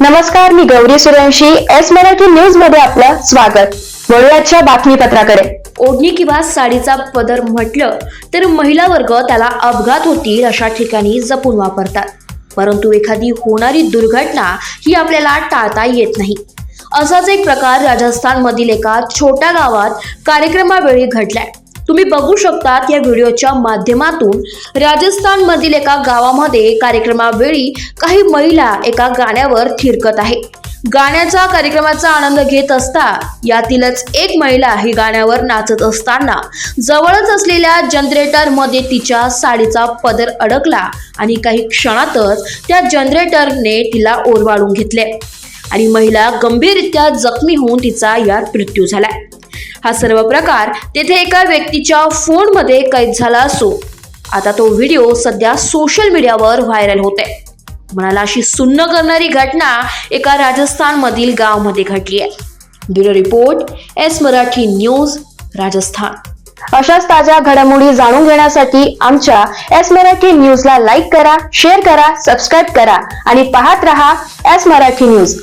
नमस्कार, मी Gauri Suryavanshi. S Marathi news मध्ये आपलं स्वागत. वळूयाच्या बातमीपत्राकडे. ओढणी किंवा साडीचा पदर म्हटलं तर महिला वर्ग त्याला अपघात होतील अशा ठिकाणी जपून वापरतात. परंतु एखादी होणारी दुर्घटना ही आपल्याला टाळता येत नाही. असाच एक प्रकार राजस्थान मधील एका छोट्या गावात कार्यक्रमावेळी घडलाय. तुम्ही बघू शकतात या व्हिडिओच्या माध्यमातून राजस्थान मधील एका गावामध्ये कार्यक्रमावेळी काही महिला एका गाण्यावर थिरकत आहे. गाण्याचा कार्यक्रमाचा आनंद घेत असता यातीलच एक महिला ही गाण्यावर नाचत असताना जवळच असलेल्या जनरेटर मध्ये तिच्या साडीचा पदर अडकला आणि काही क्षणातच त्या जनरेटरने तिला ओरबाळून घेतले आणि महिला गंभीररित्या जखमी होऊन तिचा यात मृत्यू झालाय. हा सर्व प्रकार तेथे एका व्यक्तीच्या फोनमध्ये कैद झाला असो आता तो व्हिडिओ सध्या सोशल मीडियावर व्हायरल होते. मनाला अशी सुन्न करणारी घटना एका राजस्थान मधील गावामध्ये घडली आहे. Bureau report, S Marathi news, Rajasthan. अशाच ताज्या घडामोडी जाणून घेण्यासाठी आमच्या एस मराठी न्यूजला लाईक करा, शेअर करा, सबस्क्राईब करा आणि पाहत रहा एस मराठी न्यूज.